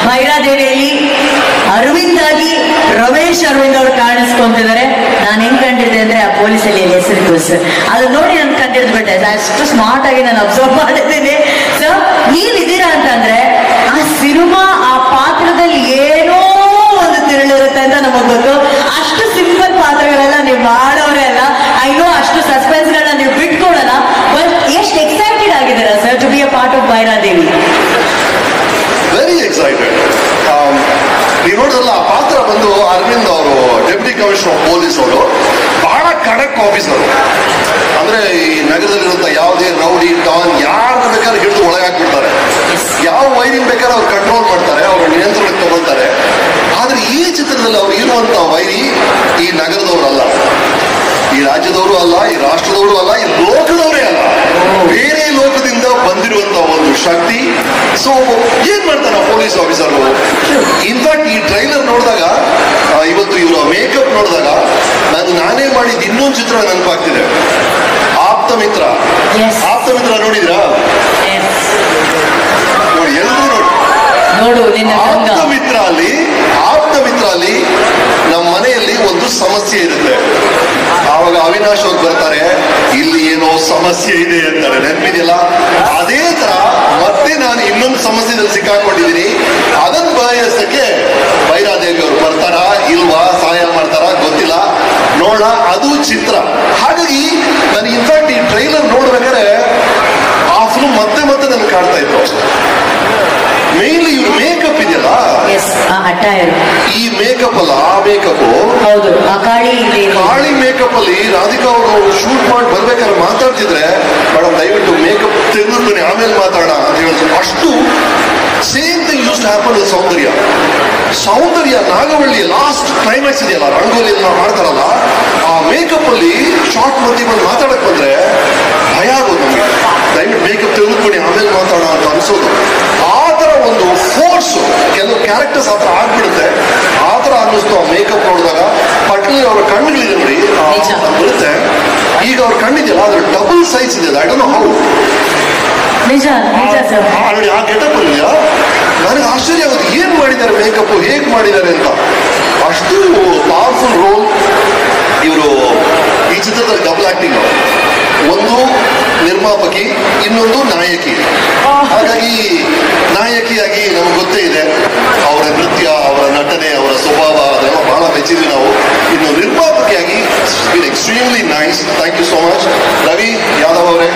ಭೈರಾದೇವಿಯಲ್ಲಿ ಅರವಿಂದ್ ಆಗಿ ರಮೇಶ್ ಅರವಿಂದ್ ಅವರು ಕಾಣಿಸ್ಕೊಂತಿದ್ದಾರೆ. ನಾನು ಹೆಂಗ್ ಕಂಡಿದ್ದೆ ಅಂದ್ರೆ ಆ ಪೊಲೀಸಲ್ಲಿ ಹೆಸರಿತ್ತು ಸರ್, ಅದು ನೋಡಿ ನಾನು ಕಂಡಿದ್ದು ಬಿಟ್ಟೆ. ಅಷ್ಟು ಸ್ಮಾರ್ಟ್ ಆಗಿ ನಾನು ಅಬ್ಸರ್ವ್ ಮಾಡಿದ್ದೀನಿ. ಸೊ ನೀವಿದ್ದೀರಾ ಅಂತಂದ್ರೆ ಆ ಸಿನಿಮಾ ಆ ಪಾತ್ರದಲ್ಲಿ ಏನೋ ಒಂದು ತಿರುಳಿರುತ್ತೆ ಅಂತ ನಮಗ್ ಗೊತ್ತು. ಅಷ್ಟು ಸಿಂಪಲ್ ಪಾತ್ರಗಳೆಲ್ಲ ನೀವು ಮಾಡೋರೇ ಅಲ್ಲ. ಐ ನೋ ಅಷ್ಟು ಸಸ್ಪೆನ್ಸ್ ಗಳನ್ನ ನೀವು ಬಿಟ್ಕೊಡಲ್ಲ. ಬಟ್ ಎಷ್ಟು ಎಕ್ಸೈಟೆಡ್ ಆಗಿದ್ದೀರಾ sir to be a part of Bhairadevi? Very excited. ನೀವು ನೋಡಿದ್ರಲ್ಲ ಆ ಪಾತ್ರ ಬಂದು ಅರವಿಂದ್ ಅವರು ಡೆಪ್ಯೂಟಿ ಕಮಿಷನರ್ ಆಫ್ ಪೊಲೀಸ್ ಅವರು ಬಹಳ ಖಡಕ್ ಆಫೀಸರ್. ಅಂದ್ರೆ ಈ ನಗರದಲ್ಲಿರುವಂತ ಯಾವುದೇ ರೌಡಿ ಡಾನ್ ಯಾರನ್ನ ಬೇಕಾದ್ರೆ ಹಿಡಿದು ಒಳಗೆ ಹಾಕ್ಬಿಡ್ತಾರೆ. ಯಾವ ವೈರಿನ್ ಬೇಕಾದ್ರೆ ಅವ್ರು ಕಂಟ್ರೋಲ್ ಮಾಡ್ತಾರೆ, ಅವ್ರ ನಿಯಂತ್ರಣಕ್ಕೆ ತಗೊಳ್ತಾರೆ. ಆದ್ರೆ ಈ ಚಿತ್ರದಲ್ಲಿ ಅವ್ರು ಇರುವಂತ ವೈರಿ ಈ ನಗರದವರಲ್ಲ, ಈ ರಾಜ್ಯದವರು ಅಲ್ಲ, ಈ ರಾಷ್ಟ್ರದವರು ಅಲ್ಲ, ಈ ಲೋಕದವರೇ ಅಲ್ಲ, ಬೇರೆ ಲೋಕದಿಂದ ಬಂದಿರುವಂತ ಒಂದು ಶಕ್ತಿ. ಸೊ ಏನ್ ಮಾಡ್ತಾನೆ ಪೊಲೀಸ್ ಆಫೀಸರ್? ಇನ್ಫ್ಯಾಕ್ಟ್ ಈ ಟ್ರೈಲರ್ ನೋಡಿದಾಗ, ಇವತ್ತು ಇವರ ಮೇಕಪ್ ನೋಡಿದಾಗ ನಾನೇ ಮಾಡಿದ ಇನ್ನೊಂದು ಚಿತ್ರ ನೆನಪಾಗ್ತಿದೆ, ಆಪ್ತ ಮಿತ್ರ. ಆಪ್ತ ಮಿತ್ರ ನೋಡಿದ್ರಾ? ನೋಡಿ, ಎಲ್ಲರೂ ನೋಡಿ. ಆಪ್ತ ಮಿತ್ರ ಅಲ್ಲಿ ನಮ್ಮ ಮನೆಯಲ್ಲಿ ಒಂದು ಸಮಸ್ಯೆ ಇರುತ್ತೆ. ಆವಾಗ ಅವಿನಾಶ್ ಅವ್ರು ಬರ್ತಾರೆ, ಇಲ್ಲಿ ಏನೋ ಸಮಸ್ಯೆ ಇದೆ ಅಂತಾರೆ, ನೆನಪಿದೆಯಲ್ಲ? ಅದೇ ತರ ಮತ್ತೆ ನಾನು ಇನ್ನೊಂದು ಸಮಸ್ಯೆದಲ್ಲಿ ಸಿಕ್ಕಾಕೊಂಡಿದ್ದೀನಿ. ಅದನ್ನ ಬಯಸಕ್ಕೆ ಭೈರಾದೇವಿ ಅವರು ಬರ್ತಾರಾ ಇಲ್ವಾ, ಸಹಾಯ ಮಾಡ್ತಾರಾ ಗೊತ್ತಿಲ್ಲ, ನೋಡ. ಅದು ಚಿತ್ರ. ಹಾಗಾಗಿ ನಾನು ಇನ್ಫ್ಯಾಕ್ಟ್ ಈ ಟ್ರೈಲರ್ ನೋಡ್ಬೇಕಾದ್ರೆ ಆ ಫಿಲ್ಮ್ ಮತ್ತೆ ಮತ್ತೆ ನನ್ಗೆ ಕಾಡ್ತಾ ಇತ್ತು. ಮೇನ್ಲಿ ಇವ್ರು ಮೇಕಪ್ ಇದೆಯಲ್ಲ, ಈ ಮೇಕಪ್ ಅಲ್ಲ, ಆ ಮೇಕಪ್ ಹೌದು. ಕಾಳಿ ಮೇಕಪ್ ಅಲ್ಲಿ ರಾಧಿಕಾ ಅವರು ಶೂಟ್ ಮಾಡಿ ಬರ್ಬೇಕಾದ್ರೆ ಮಾತಾಡ್ತಿದ್ರೆ, ಮೇಡಮ್ ದಯವಿಟ್ಟು ಮೇಕಪ್ ತೆಗೆದುకొని ಆಮೇಲೆ ಮಾತಾಡೋಣ ಅಂತ ಹೇಳಿದ್ರು. ಅಷ್ಟು same thing use to happen with Soundarya Nagavalli last climax ಇದೆಯಲ್ಲ, ರಂಗೋಲಿ ಎಲ್ಲ ಮಾಡ್ತಾರಲ್ಲ, ಆ ಮೇಕಪ್ ಅಲ್ಲಿ ಶಾರ್ಟ್ ಮಧ್ಯೆ ಬಂದು ಮಾತಾಡಕ್ ಬಂದ್ರೆ ಭಯ ಆಗೋದು ನಮಗೆ. ದಯವಿಟ್ಟು ಮೇಕಪ್ ತೆಗೆದುకొని ಆಮೇಲೆ ಮಾತಾಡೋಣ ಅಂತ ಅನ್ಸೋದು. ಆ ತರ ಒಂದು ಫೋರ್ಸ್ ಕೆಲವು ಕ್ಯಾರೆಕ್ಟರ್ಸ್ ಆತರ ಆಗ್ಬಿಡುತ್ತೆ. ಆ ತರ ಅನ್ನಿಸ್ತು ಆ ಮೇಕಪ್ ನೋಡಿದಾಗ. ಪಟ್ಲಿ ಅವರ ಕಣ್ಣುಗಳಿದೆ ನೋಡಿ, ಬರುತ್ತೆ. ಈಗ ಅವ್ರ ಕಣ್ಣಿದೆಯಲ್ಲ, ಅದ್ರ ಡಬಲ್ ಸೈಜ್ ಇದೆ. I don't know how. ನೋಡಿ ಆ ಗೆಟಪ್ ಅಲ್ಲಿ ನನಗೆ ಆಶ್ಚರ್ಯ ಆಗುತ್ತೆ, ಏನ್ ಮಾಡಿದ್ದಾರೆ ಮೇಕಪ್, ಹೇಗ್ ಮಾಡಿದ್ದಾರೆ ಅಂತ. ಅಷ್ಟು ಪವರ್ಫುಲ್ ರೋಲ್ ಇವರು ಈ ಚಿತ್ರದಲ್ಲಿ. ಡಬಲ್ ಆಕ್ಟಿಂಗ್, ಒಂದು ನಿರ್ಮಾಪಕಿ, ಇನ್ನೊಂದು ನಾಯಕಿ. ಹಾಗಾಗಿ ನಾಯಕಿಯಾಗಿ ನಮಗೆ ಗೊತ್ತೇ ಇದೆ ಅವರ ನೃತ್ಯ, ಅವರ ನಟನೆ, ಅವರ ಸ್ವಭಾವ, ಅದೆಲ್ಲ ಬಹಳ ಮೆಚ್ಚಿದ್ವಿ ನಾವು. ಇನ್ನು ನಿರ್ಮಾಪಕಿಯಾಗಿ extremely nice. Thank you so much Ravi Yadav ಅವರೇ.